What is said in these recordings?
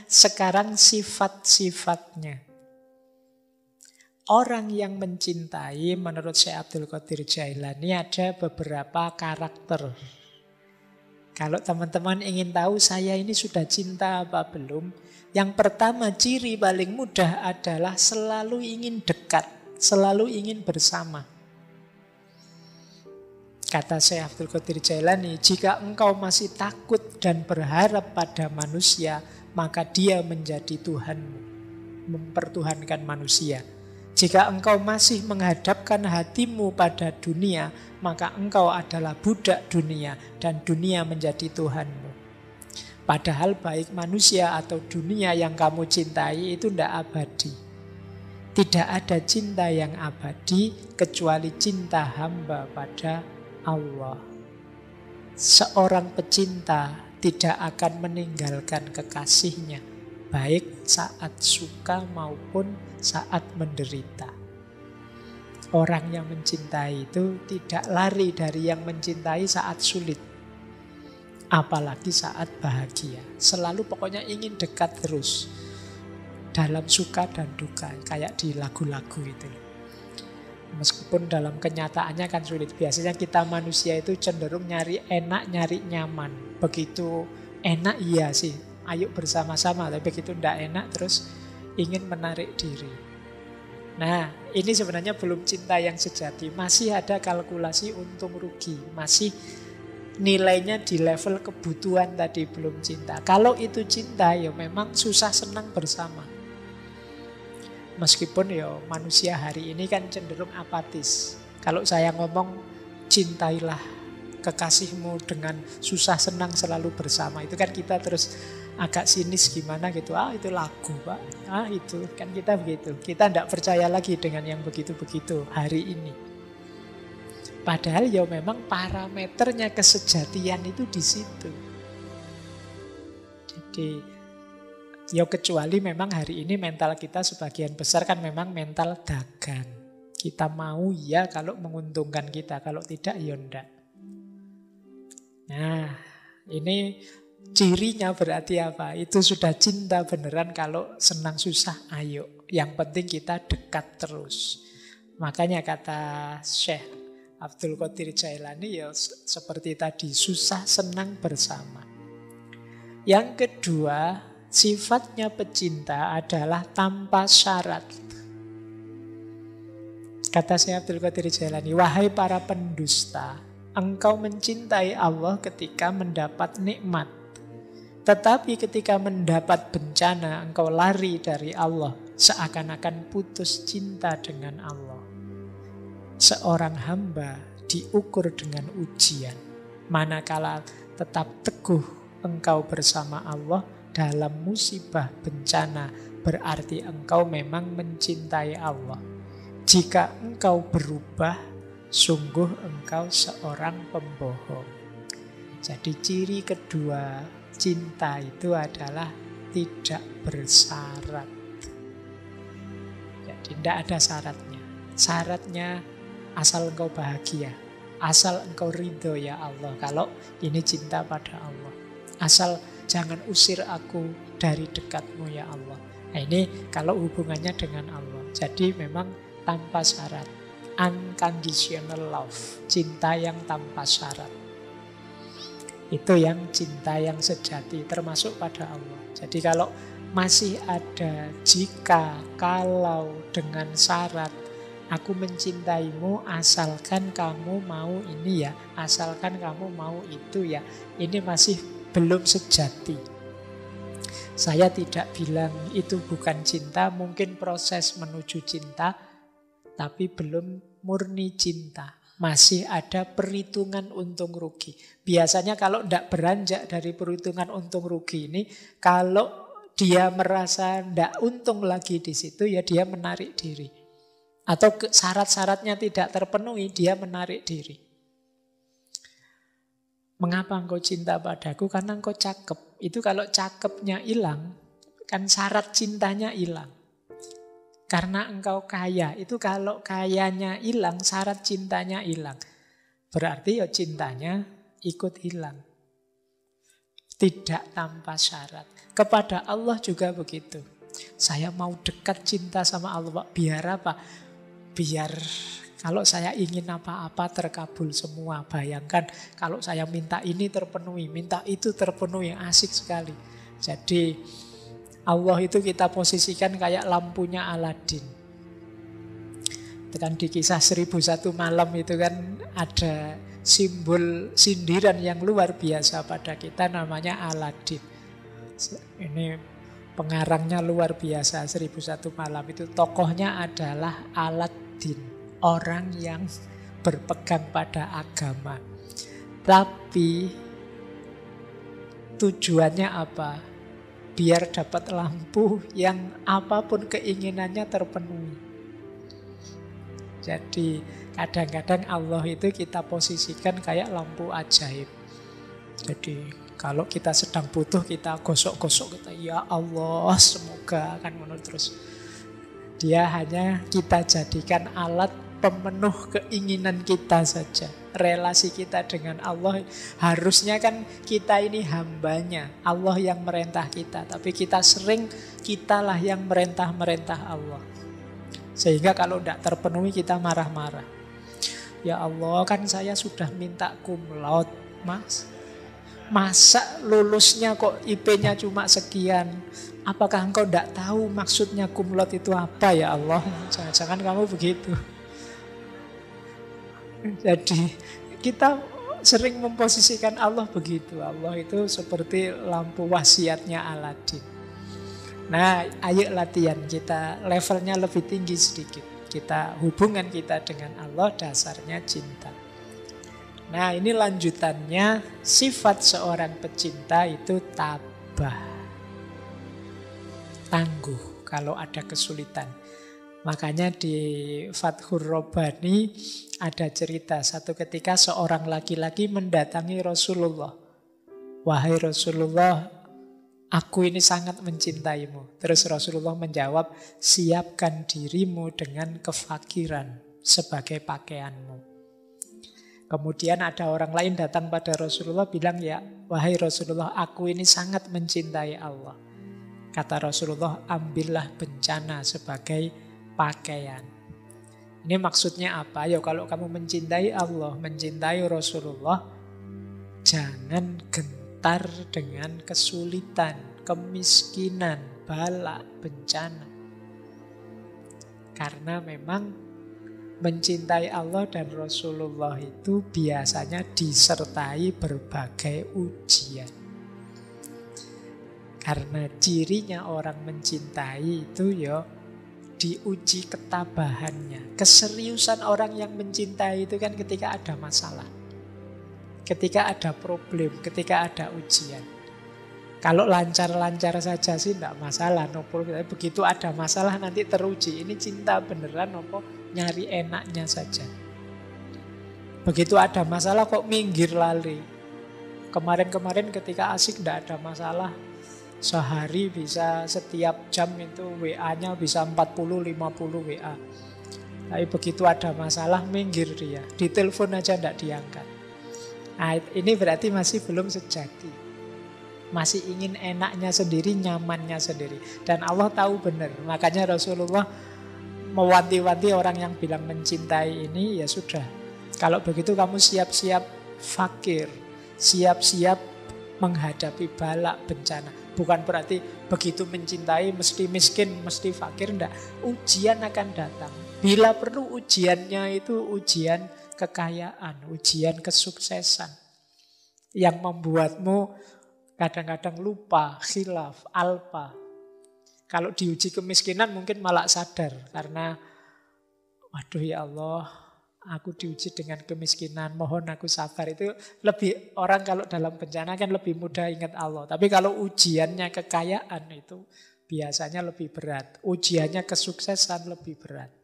sekarang sifat-sifatnya. Orang yang mencintai menurut Syekh Abdul Qadir Jailani ada beberapa karakter. Kalau teman-teman ingin tahu saya ini sudah cinta apa belum, yang pertama ciri paling mudah adalah selalu ingin dekat, selalu ingin bersama. Kata Syekh Abdul Qadir Jailani, jika engkau masih takut dan berharap pada manusia, maka dia menjadi Tuhanmu, mempertuhankan manusia. Jika engkau masih menghadapkan hatimu pada dunia, maka engkau adalah budak dunia dan dunia menjadi Tuhanmu. Padahal baik manusia atau dunia yang kamu cintai itu tidak abadi. Tidak ada cinta yang abadi kecuali cinta hamba pada Allah. Seorang pecinta tidak akan meninggalkan kekasihnya, baik saat suka maupun saat menderita. Orang yang mencintai itu tidak lari dari yang mencintai saat sulit, apalagi saat bahagia. Selalu pokoknya ingin dekat terus dalam suka dan duka, kayak di lagu-lagu itu. Meskipun dalam kenyataannya kan sulit. Biasanya kita manusia itu cenderung nyari enak, nyari nyaman. Begitu enak iya sih, ayo bersama-sama. Tapi begitu tidak enak terus ingin menarik diri. Nah, ini sebenarnya belum cinta yang sejati. Masih ada kalkulasi untung rugi. Masih nilainya di level kebutuhan tadi, belum cinta. Kalau itu cinta, ya memang susah senang bersama. Meskipun ya manusia hari ini kan cenderung apatis. Kalau saya ngomong cintailah kekasihmu dengan susah senang selalu bersama, itu kan kita terus agak sinis gimana gitu. Itu lagu Pak. Itu kan kita begitu. Kita tidak percaya lagi dengan yang begitu-begitu hari ini. Padahal ya memang parameternya kesejatian itu di situ. Jadi ya kecuali memang hari ini mental kita sebagian besar kan memang mental dagang. Kita mau ya kalau menguntungkan kita, kalau tidak ya enggak. Nah, ini cirinya berarti apa? Itu sudah cinta beneran. Kalau senang susah, ayo. Yang penting kita dekat terus. Makanya kata Syekh Abdul Qadir Jailani ya seperti tadi, susah senang bersama. Yang kedua, sifatnya pecinta adalah tanpa syarat. Kata Syekh Abdul Qadir Jailani, wahai para pendusta, engkau mencintai Allah ketika mendapat nikmat. Tetapi ketika mendapat bencana, engkau lari dari Allah, seakan-akan putus cinta dengan Allah. Seorang hamba diukur dengan ujian. Manakala tetap teguh engkau bersama Allah dalam musibah bencana, berarti engkau memang mencintai Allah. Jika engkau berubah, sungguh engkau seorang pembohong. Jadi ciri kedua cinta itu adalah tidak bersyarat. Jadi tidak ada syaratnya. Syaratnya asal engkau bahagia, asal engkau ridho ya Allah. Kalau ini cinta pada Allah, asal jangan usir aku dari dekatmu ya Allah. Nah ini kalau hubungannya dengan Allah. Jadi memang tanpa syarat, unconditional love, cinta yang tanpa syarat. Itu yang cinta yang sejati, termasuk pada Allah. Jadi kalau masih ada jika, kalau, dengan syarat, aku mencintaimu asalkan kamu mau ini ya, asalkan kamu mau itu ya, ini masih belum sejati. Saya tidak bilang itu bukan cinta, mungkin proses menuju cinta, tapi belum murni cinta. Masih ada perhitungan untung rugi. Biasanya kalau tidak beranjak dari perhitungan untung rugi ini, kalau dia merasa tidak untung lagi di situ, ya dia menarik diri. Atau syarat-syaratnya tidak terpenuhi, dia menarik diri. Mengapa engkau cinta padaku? Karena engkau cakep. Itu kalau cakepnya hilang, kan syarat cintanya hilang. Karena engkau kaya, itu kalau kayanya hilang, syarat cintanya hilang. Berarti ya cintanya ikut hilang. tidak tanpa syarat. Kepada Allah juga begitu. Saya mau dekat cinta sama Allah, Pak. Biar apa? Biar kalau saya ingin apa-apa terkabul semua. Bayangkan kalau saya minta ini terpenuhi, minta itu terpenuhi, asik sekali. Jadi Allah itu kita posisikan kayak lampunya Aladin. Itu kan di kisah 1001 malam itu kan ada simbol sindiran yang luar biasa pada kita, namanya Aladin. Ini pengarangnya luar biasa, 1001 malam itu tokohnya adalah Aladin, orang yang berpegang pada agama. Tapi tujuannya apa? Biar dapat lampu yang apapun keinginannya terpenuhi. Jadi kadang-kadang Allah itu kita posisikan kayak lampu ajaib. Jadi kalau kita sedang butuh, kita gosok-gosok, kita ya Allah semoga akan menurut terus. Dia hanya kita jadikan alat pemenuh keinginan kita saja. Relasi kita dengan Allah harusnya kan kita ini hambanya, Allah yang merintah kita. Tapi kita sering kitalah yang merintah Allah. Sehingga kalau tidak terpenuhi kita marah-marah. Ya Allah, kan saya sudah minta cum laude, Mas. Masa lulusnya kok IP-nya cuma sekian? Apakah engkau tidak tahu maksudnya cum laude itu apa ya Allah? Jangan-jangan kamu begitu. Jadi kita sering memposisikan Allah begitu. Allah itu seperti lampu wasiatnya Aladin. Nah, ayo latihan kita levelnya lebih tinggi sedikit. Kita hubungan kita dengan Allah dasarnya cinta. Nah, ini lanjutannya, sifat seorang pecinta itu tabah. Tangguh kalau ada kesulitan. Makanya di Fathur Rabbani ada cerita satu ketika seorang laki-laki mendatangi Rasulullah. Wahai Rasulullah, aku ini sangat mencintaimu. Terus Rasulullah menjawab, siapkan dirimu dengan kefakiran sebagai pakaianmu. Kemudian ada orang lain datang pada Rasulullah bilang, ya wahai Rasulullah, aku ini sangat mencintai Allah. Kata Rasulullah, ambillah bencana sebagai pakaian. Ini maksudnya apa? Ya kalau kamu mencintai Allah, mencintai Rasulullah, jangan gentar dengan kesulitan, kemiskinan, bala, bencana. Karena memang mencintai Allah dan Rasulullah itu biasanya disertai berbagai ujian. Karena cirinya orang mencintai itu ya diuji ketabahannya. Keseriusan orang yang mencintai itu kan ketika ada masalah, ketika ada problem, ketika ada ujian. Kalau lancar-lancar saja sih tidak masalah, no problem. Tapi begitu ada masalah nanti teruji. Ini cinta beneran apa nyari enaknya saja. Begitu ada masalah kok minggir lali. Kemarin-kemarin ketika asik tidak ada masalah, sehari bisa setiap jam itu WA-nya bisa 40-50 WA. Tapi begitu ada masalah minggir dia. Ditelepon aja tidak diangkat. Nah, ini berarti masih belum sejati. Masih ingin enaknya sendiri, nyamannya sendiri. Dan Allah tahu benar. Makanya Rasulullah mewanti-wanti orang yang bilang mencintai ini, ya sudah. Kalau begitu kamu siap-siap fakir. Siap-siap menghadapi bala, bencana. Bukan berarti begitu mencintai mesti miskin, mesti fakir. Enggak. Ujian akan datang. Bila perlu ujiannya itu ujian kekayaan, ujian kesuksesan. Yang membuatmu kadang-kadang lupa, khilaf, alpa. Kalau diuji kemiskinan mungkin malah sadar. Karena, waduh ya Allah, aku diuji dengan kemiskinan, mohon aku sabar. Itu lebih, orang kalau dalam bencana kan lebih mudah ingat Allah. Tapi kalau ujiannya kekayaan itu biasanya lebih berat. Ujiannya kesuksesan lebih berat.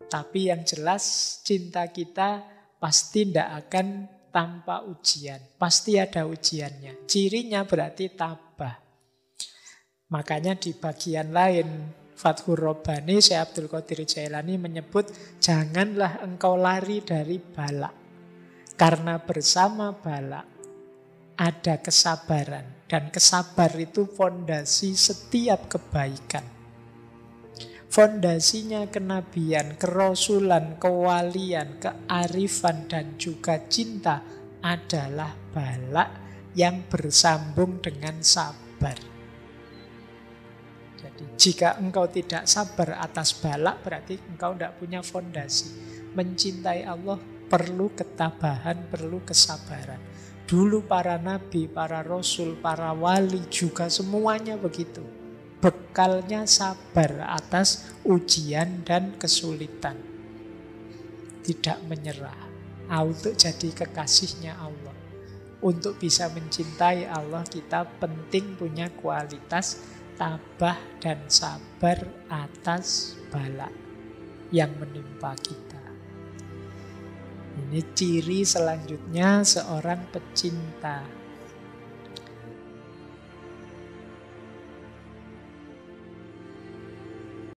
Tapi yang jelas cinta kita pasti tidak akan tanpa ujian. Pasti ada ujiannya. Cirinya berarti tabah. Makanya di bagian lain Fathur Rabbani, Syekh Abdul Qadir Jailani menyebut, janganlah engkau lari dari bala. Karena bersama bala ada kesabaran. Dan kesabar itu fondasi setiap kebaikan. Fondasinya kenabian, kerasulan, kewalian, kearifan, dan juga cinta adalah balak yang bersambung dengan sabar. Jadi jika engkau tidak sabar atas balak, berarti engkau tidak punya fondasi. Mencintai Allah perlu ketabahan, perlu kesabaran. Dulu para nabi, para rasul, para wali juga semuanya begitu. Bekalnya sabar atas ujian dan kesulitan. Tidak menyerah. Untuk jadi kekasihnya Allah. Untuk bisa mencintai Allah, kita penting punya kualitas tabah dan sabar atas bala yang menimpa kita. Ini ciri selanjutnya seorang pecinta